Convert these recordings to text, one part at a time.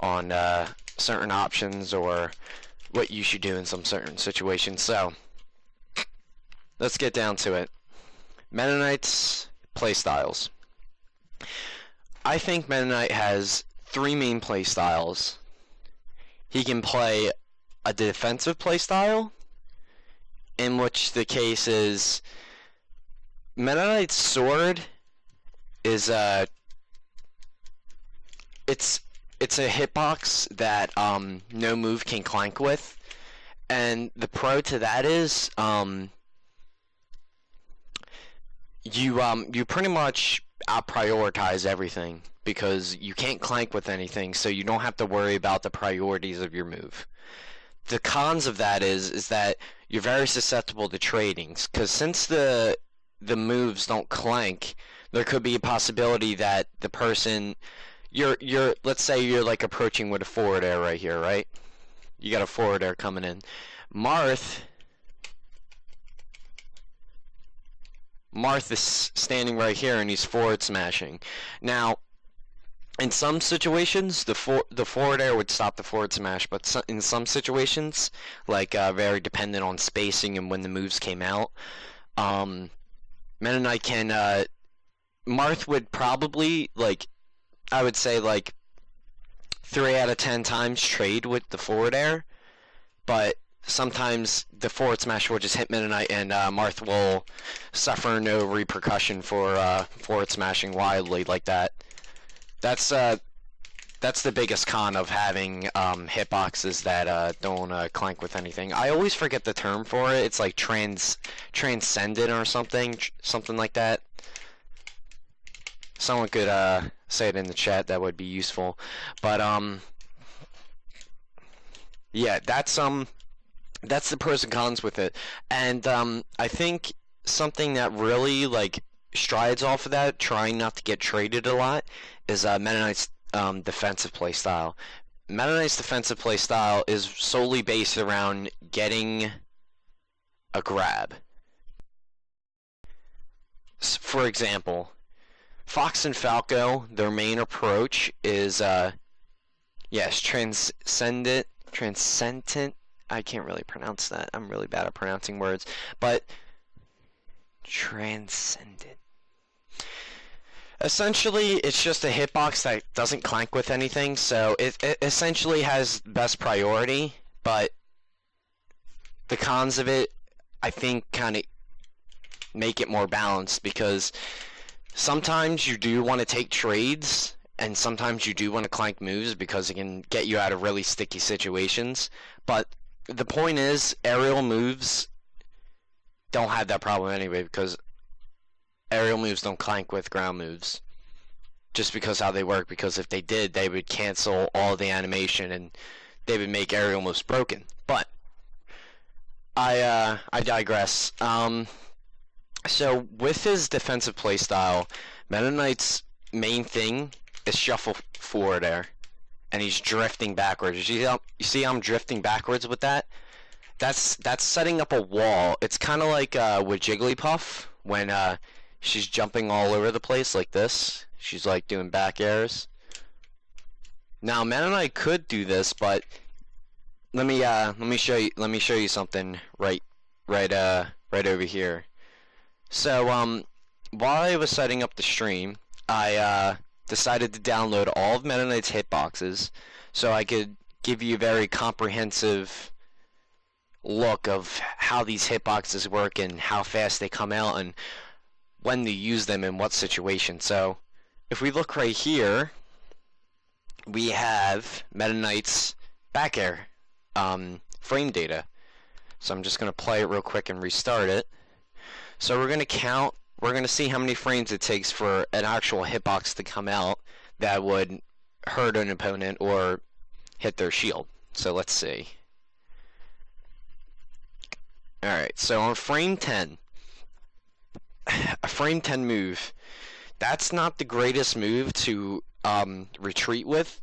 on certain options or what you should do in some certain situations. So let's get down to it. Metaknight's playstyles. I think Metaknight has three main playstyles. He can play a defensive playstyle, in which the case is Metaknight's sword is it's a hitbox that no move can clank with, and the pro to that is you pretty much out-prioritize everything because you can't clank with anything, so you don't have to worry about the priorities of your move. The cons of that is that you're very susceptible to tradings, because since the moves don't clank, there could be a possibility that the person let's say you're like approaching with a forward air right here, right? You got a forward air coming in. Marth is standing right here and he's forward smashing. Now, in some situations, the forward air would stop the forward smash, but in some situations, like very dependent on spacing and when the moves came out, Metaknight can Marth would probably, like, I would say like 3 out of 10 times trade with the forward air, but sometimes the forward smash will just hit Metaknight and Marth will suffer no repercussion for forward smashing wildly like that. That's the biggest con of having hitboxes that don't clank with anything. I always forget the term for it. It's like transcendent or something like that. Someone could say it in the chat. That would be useful. But yeah, that's the pros and cons with it. And I think something that really like strides off of that, trying not to get traded a lot, is Metaknight's defensive playstyle. Metaknight's defensive playstyle is solely based around getting a grab. For example, Fox and Falco, their main approach is yes, transcendent. I can't really pronounce that. I'm really bad at pronouncing words, but transcendent. Essentially, it's just a hitbox that doesn't clank with anything, so it essentially has best priority, but the cons of it, I think, kind of make it more balanced, because sometimes you do want to take trades, and sometimes you do want to clank moves because it can get you out of really sticky situations, but the point is, aerial moves don't have that problem anyway, because aerial moves don't clank with ground moves, just because how they work, because if they did, they would cancel all the animation and they would make aerial moves broken. But I digress. So with his defensive playstyle, Metaknight's main thing is shuffle forward air, and he's drifting backwards. You see how I'm drifting backwards with that? That's setting up a wall. It's kind of like with Jigglypuff when she's jumping all over the place like this. She's like doing back airs. Now Metaknight could do this, but let me show you something right over here. So while I was setting up the stream, I decided to download all of Metaknight's hitboxes so I could give you a very comprehensive look of how these hitboxes work and how fast they come out and when to use them in what situation. So if we look right here, we have Metaknight's back air frame data. So I'm just going to play it real quick and restart it. So we're going to count, we're going to see how many frames it takes for an actual hitbox to come out that would hurt an opponent or hit their shield. So let's see. Alright, so on frame 10, a frame 10 move, that's not the greatest move to retreat with,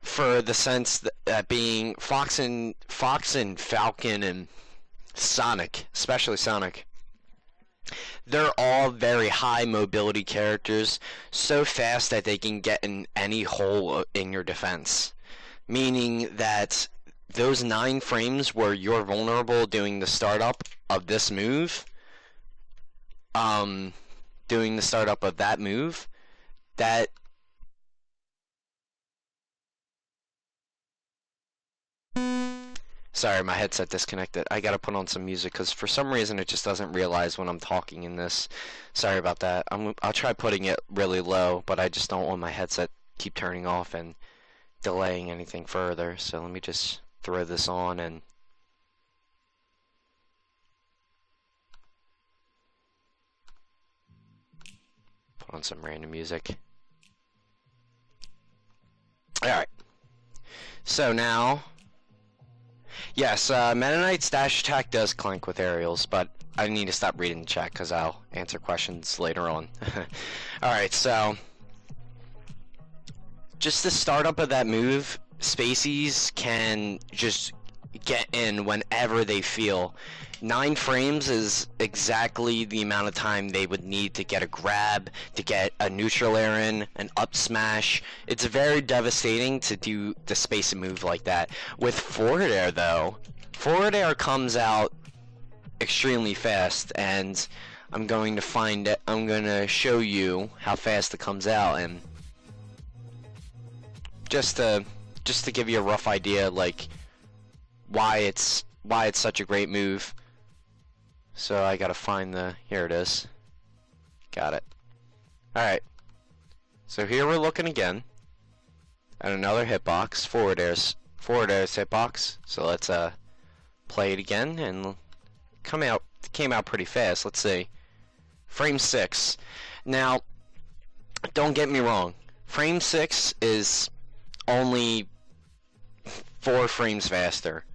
for the sense that being Fox and Falcon and Sonic, especially Sonic, they're all very high mobility characters, so fast that they can get in any hole in your defense. meaning that those 9 frames where you're vulnerable doing the startup of this move, doing the startup of that move, that sorry, my headset disconnected. I gotta put on some music because for some reason it just doesn't realize when I'm talking in this. Sorry about that. I'll try putting it really low, but I just don't want my headset keep turning off and delaying anything further. So let me just throw this on and put on some random music. Alright. So now, yes, Metaknight's dash attack does clank with aerials, but I need to stop reading the chat because I'll answer questions later on. Alright, so just the startup of that move, Spaceys can just get in whenever they feel. 9 frames is exactly the amount of time they would need to get a grab, to get a neutral air in, an up smash. It's very devastating to do the space move like that. With forward air though, forward air comes out extremely fast, and I'm going to show you how fast it comes out, and just to give you a rough idea, like why it's such a great move. So I gotta find here it is. Got it. Alright. So here we're looking again at another hitbox, forward air's hitbox. So let's play it again, and came out pretty fast. Let's see. Frame 6. Now, don't get me wrong. Frame 6 is only 4 frames faster.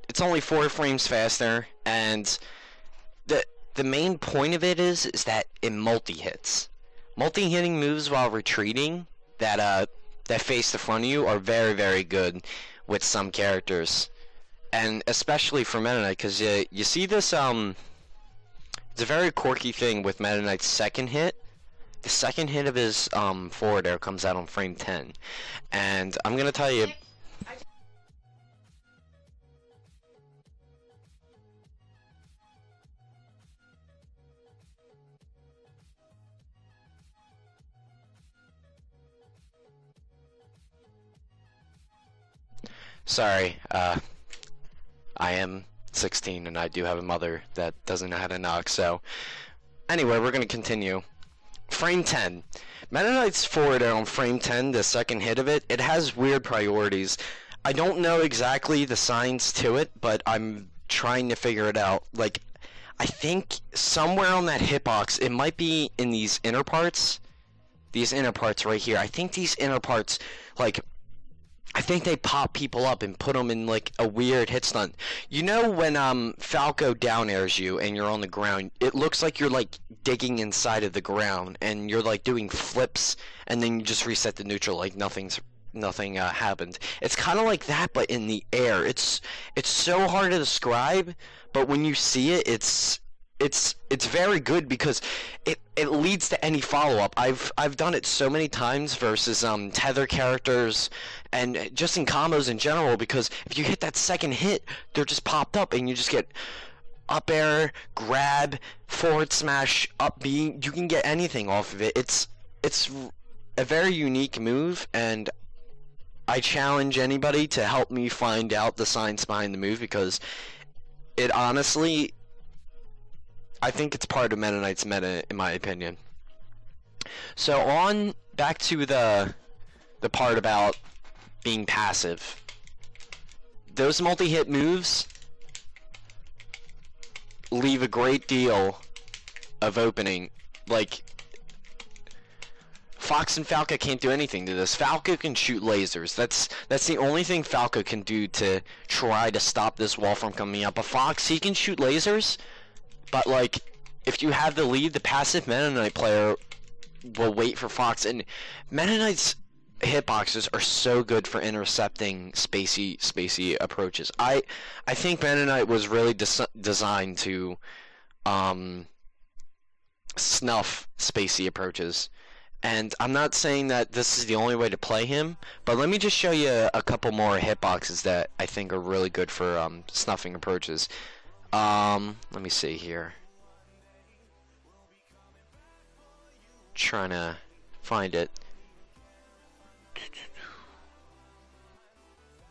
It's only 4 frames faster, and the main point of it is that it multi-hits. Multi-hitting moves while retreating that face the front of you are very, very good with some characters, and especially for Metaknight, because you see this it's a very quirky thing with Metaknight's second hit. The second hit of his forward air comes out on frame 10, and I'm gonna tell you. Sorry, I am 16 and I do have a mother that doesn't know how to knock, so anyway, we're gonna continue. Frame 10. Metaknight's forward air on frame 10, the second hit of it, it has weird priorities. I don't know exactly the signs to it, but I'm trying to figure it out. Like, I think somewhere on that hitbox, it might be in these inner parts. These inner parts right here. I think these inner parts, like, I think they pop people up and put them in like a weird hit stun. You know when Falco down airs you and you're on the ground, it looks like you're like digging inside of the ground and you're like doing flips, and then you just reset the neutral like nothing happened. It's kind of like that, but in the air. It's so hard to describe, but when you see it, it's very good because it leads to any follow-up. I've done it so many times versus tether characters and just in combos in general, because if you hit that second hit, they're just popped up and you just get up air, grab, forward smash, up B. You can get anything off of it. It's a very unique move, and I challenge anybody to help me find out the science behind the move, because it honestly, I think it's part of Meta Knight's meta, in my opinion. So back to the part about being passive. Those multi-hit moves leave a great deal of opening. Like, Fox and Falco can't do anything to this. Falco can shoot lasers. That's the only thing Falco can do to try to stop this wall from coming up. But Fox, he can shoot lasers, but like, if you have the lead, the passive Meta Knight player will wait for Fox, and Meta Knight's hitboxes are so good for intercepting spacey approaches. I think Meta Knight was really designed to snuff spacey approaches. And I'm not saying that this is the only way to play him, but let me just show you a couple more hitboxes that I think are really good for snuffing approaches. Let me see here. Trying to find it.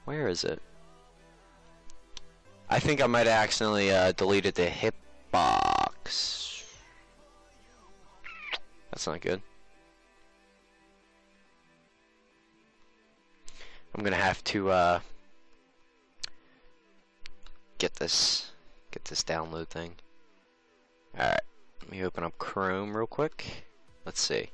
Where is it? I think I might have accidentally deleted the hitbox. That's not good. I'm gonna have to get this download thing. Alright, let me open up Chrome real quick. Let's see.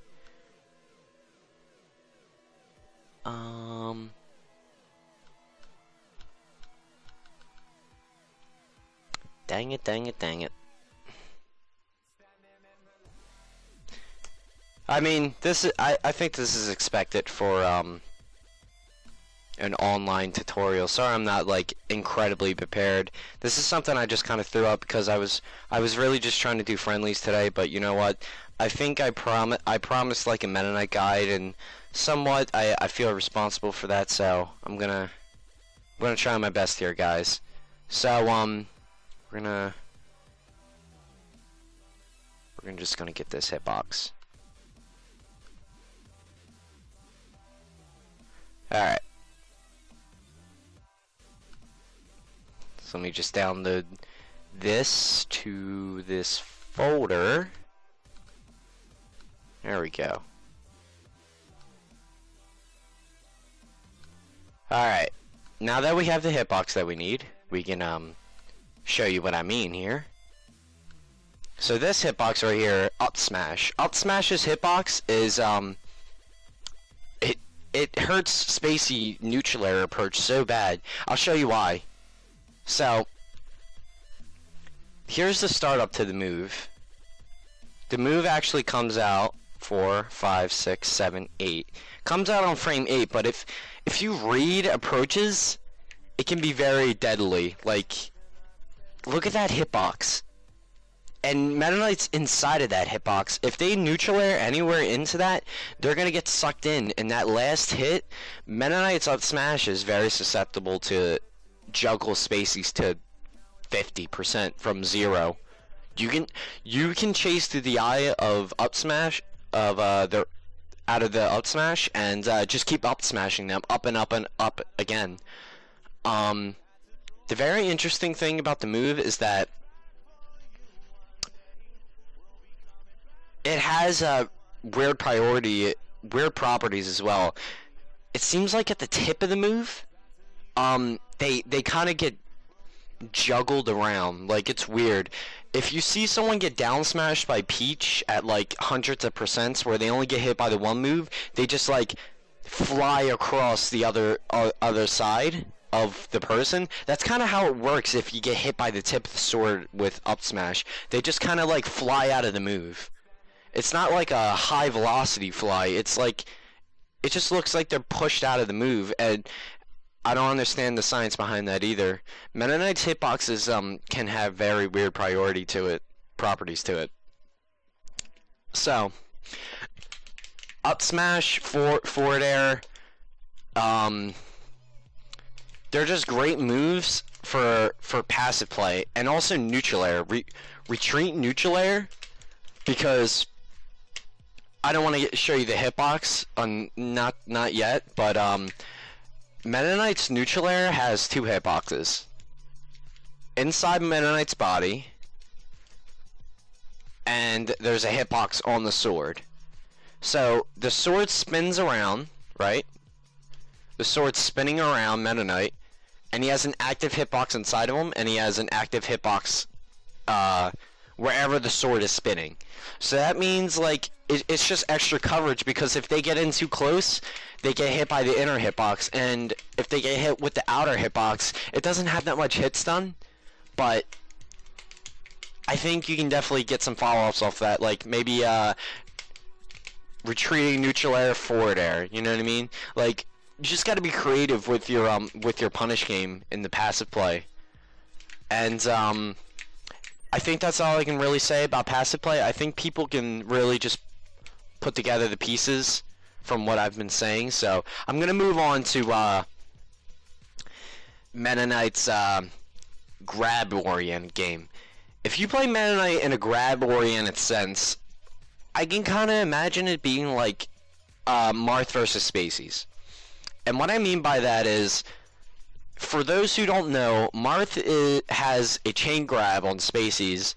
Dang it, dang it, dang it. I mean, this is, I think this is expected for an online tutorial. Sorry I'm not like incredibly prepared. This is something I just kind of threw up because I was really just trying to do friendlies today, but you know what? I think I promised like a Metaknight guide, and somewhat I feel responsible for that, so I'm gonna try my best here, guys. So we're just gonna get this hitbox. Alright. So let me just download this to this folder. There we go. Alright. Now that we have the hitbox that we need, we can show you what I mean here. So this hitbox right here, up smash. Up smash's hitbox is it hurts spacey neutral air approach so bad. I'll show you why. So here's the startup to the move. The move actually comes out 4, 5, 6, 7, 8. Comes out on frame 8, but if you read approaches, it can be very deadly. Like, look at that hitbox. And Metaknight's inside of that hitbox. If they neutral air anywhere into that, they're gonna get sucked in. And that last hit, Metaknight's up smash is very susceptible to juggle spacies to 50% from 0. You can chase through the eye of up smash of out of the up smash and just keep up smashing them up and up and up again. The very interesting thing about the move is that it has weird properties as well. It seems like at the tip of the move, they kind of get juggled around. Like, it's weird. If you see someone get down smashed by Peach at like hundreds of percents where they only get hit by the one move, they just like fly across the other side of the person. That's kind of how it works if you get hit by the tip of the sword with up smash. They just kind of like fly out of the move. It's not like a high velocity fly. It's like, it just looks like they're pushed out of the move, and I don't understand the science behind that either. Metaknight's hitboxes can have very weird properties to it. So, up smash, forward air, they're just great moves for passive play, and also neutral air. Retreat neutral air, because I don't want to show you the hitbox not yet, but Metaknight's neutral air has 2 hitboxes. Inside Metaknight's body, and there's a hitbox on the sword. So the sword spins around, right? The sword's spinning around Metaknight, and he has an active hitbox inside of him, and he has an active hitbox wherever the sword is spinning. So that means, like, it's just extra coverage, because if they get in too close, they get hit by the inner hitbox, and if they get hit with the outer hitbox, it doesn't have that much hit stun, but I think you can definitely get some follow-ups off that, like maybe retreating neutral air, forward air, you know what I mean? Like, you just gotta be creative with your punish game in the passive play. And I think that's all I can really say about passive play. I think people can really just put together the pieces from what I've been saying. So I'm gonna move on to Meta Knight's grab-oriented game. If you play Meta Knight in a grab-oriented sense, I can kind of imagine it being like Marth versus Spacies. And what I mean by that is, for those who don't know, Marth has a chain grab on Spacies,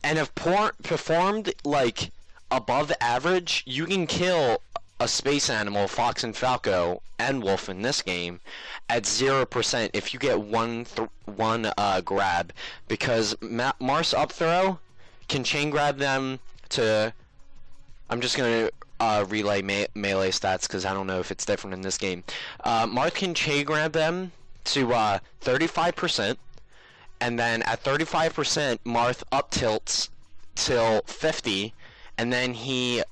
and if performed like above average, you can kill a space animal, Fox and Falco, and Wolf in this game at 0% if you get one grab, because Marth's up throw can chain grab them to... I'm just going to relay melee stats because I don't know if it's different in this game. Marth can chain grab them to 35%, and then at 35%, Marth up tilts till 50, and then he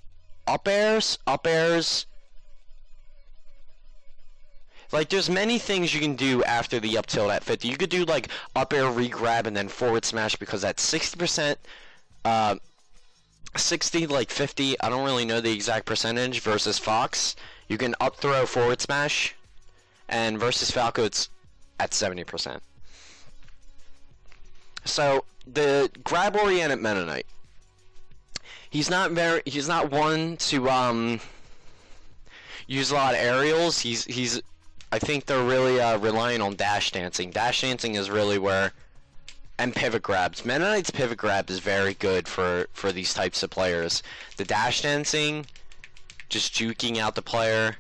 up airs. Like, there's many things you can do after the up tilt at 50. You could do like up air re-grab and then forward smash, because at 60%, 60, like 50, I don't really know the exact percentage, versus Fox, you can up throw forward smash, and versus Falco it's at 70%. So the grab oriented Meta Knight, he's not one to use a lot of aerials. He's I think they're really relying on dash dancing. Dash dancing is really where, and pivot grabs. Meta Knight's pivot grab is very good for these types of players. The dash dancing, just juking out the player,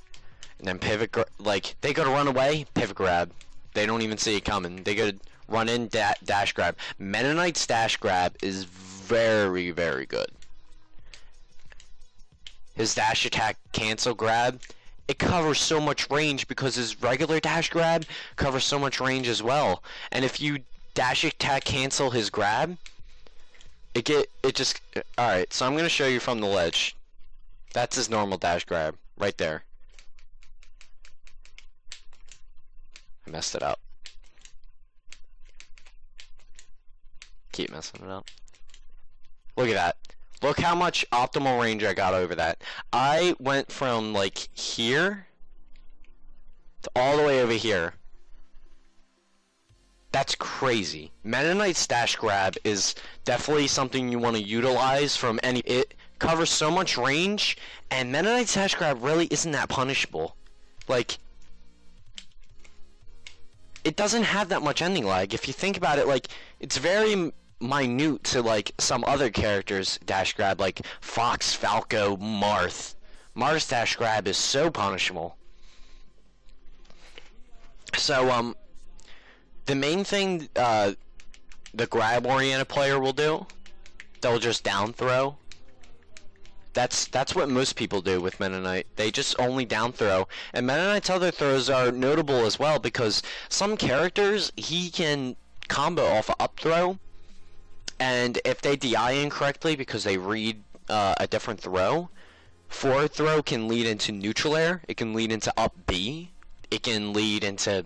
and then pivot like they go to run away, pivot grab. They don't even see it coming. They go to run in, dash grab. Meta Knight's dash grab is very, very good. His dash attack cancel grab, it covers so much range because his regular dash grab covers so much range as well. And if you dash attack cancel his grab, alright, so I'm gonna show you from the ledge. That's his normal dash grab, right there. I messed it up. Keep messing it up. Look at that. Look how much optimal range I got over that. I went from like here to all the way over here. That's crazy. Meta Knight's dash grab is definitely something you want to utilize from any... It covers so much range, and Meta Knight's dash grab really isn't that punishable. Like, it doesn't have that much ending lag. If you think about it, like, it's very minute to like some other characters' dash grab, like Fox, Falco, Marth. Marth's dash grab is so punishable. So the main thing the grab oriented player will do, they'll just down throw. That's what most people do with Meta Knight. They just only down throw, and Meta Knight's other throws are notable as well, because some characters he can combo off of up throw. And if they DI incorrectly because they read a different throw, forward throw can lead into neutral air, it can lead into up B, it can lead into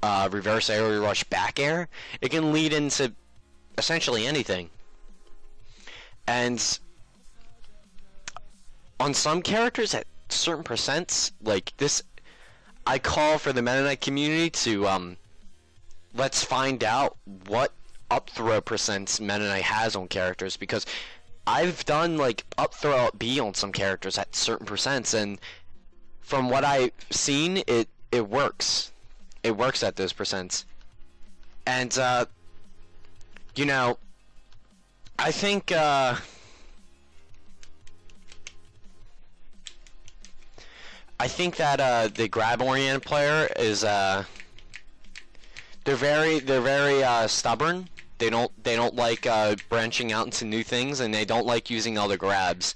reverse aerial rush back air, it can lead into essentially anything. And on some characters at certain percents, like this, I call for the Meta Knight community to let's find out what up throw percents Meta Knight has on characters, because I've done like up throw up B on some characters at certain percents, and from what I've seen, it works. It works at those percents. And you know, I think that the grab oriented player is they're very stubborn. They don't like branching out into new things, and they don't like using other grabs.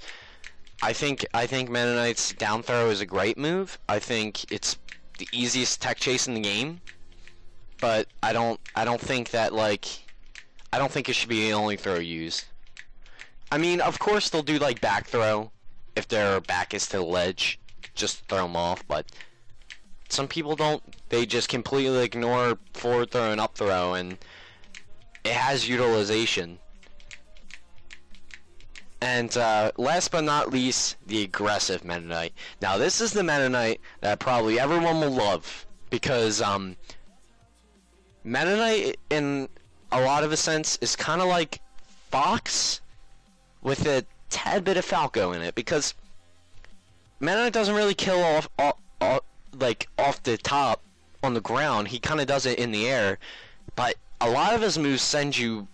I think Meta Knight's down throw is a great move. I think it's the easiest tech chase in the game, but I don't think that I don't think it should be the only throw used. I mean, of course they'll do like back throw if their back is to the ledge, just throw them off, but some people don't. They just completely ignore forward throw and up throw, and it has utilization. And last but not least, the aggressive Metaknight. Now this is the Metaknight that probably everyone will love, because Metaknight in a lot of a sense is kind of like Fox with a tad bit of Falco in it, because Metaknight doesn't really kill like off the top on the ground. He kind of does it in the air, but a lot of his moves send you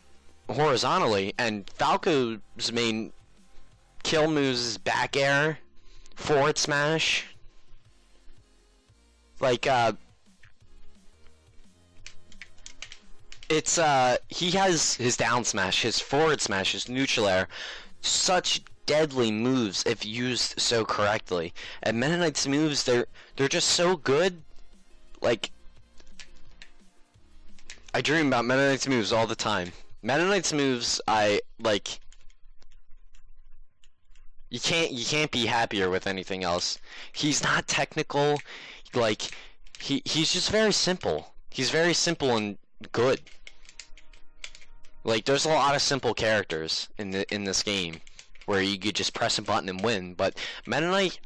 horizontally, and Falco's main kill moves is back air, forward smash. Like it's he has his down smash, his forward smash, his neutral air, such deadly moves if used so correctly. And Metaknight's moves, they're just so good. Like, I dream about Metaknight's moves all the time. Metaknight's moves, I like. You can't be happier with anything else. He's not technical, like he's just very simple. He's very simple and good. Like, there's a lot of simple characters in this game where you could just press a button and win, but Metaknight,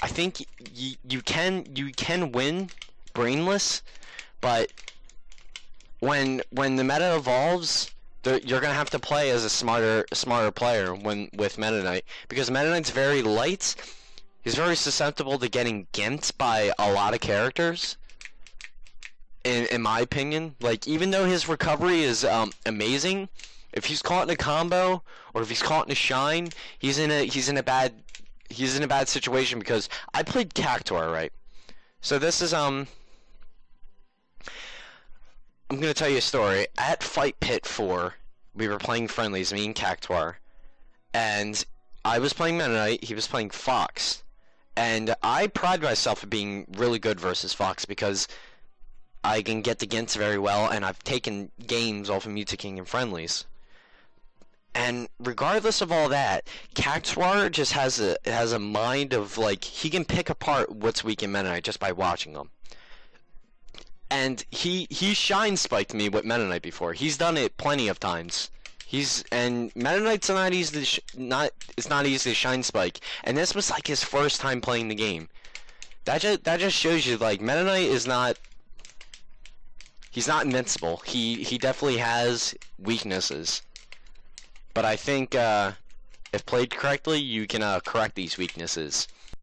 I think you can win brainless, but when the meta evolves, you're gonna have to play as a smarter player with Metaknight, because Metaknight's very light. He's very susceptible to getting gimped by a lot of characters. In my opinion, like, even though his recovery is amazing, if he's caught in a combo or if he's caught in a shine, he's in a bad situation, because I played Cactuar, right? So this is I'm gonna tell you a story. At Fight Pit 4, we were playing friendlies, me and Cactuar, and I was playing Metaknight, he was playing Fox, and I pride myself in being really good versus Fox, because I can get the gints very well, and I've taken games off of Mew2King and friendlies. And regardless of all that, Cactuar just has a mind of, like, he can pick apart what's weak in Metaknight just by watching them. And he shine spiked me with Metaknight before. He's done it plenty of times. And Metaknight's not easy to shine spike. And this was like his first time playing the game. That just shows you, like, Metaknight is not. He's not invincible. He definitely has weaknesses. But I think if played correctly, you can correct these weaknesses.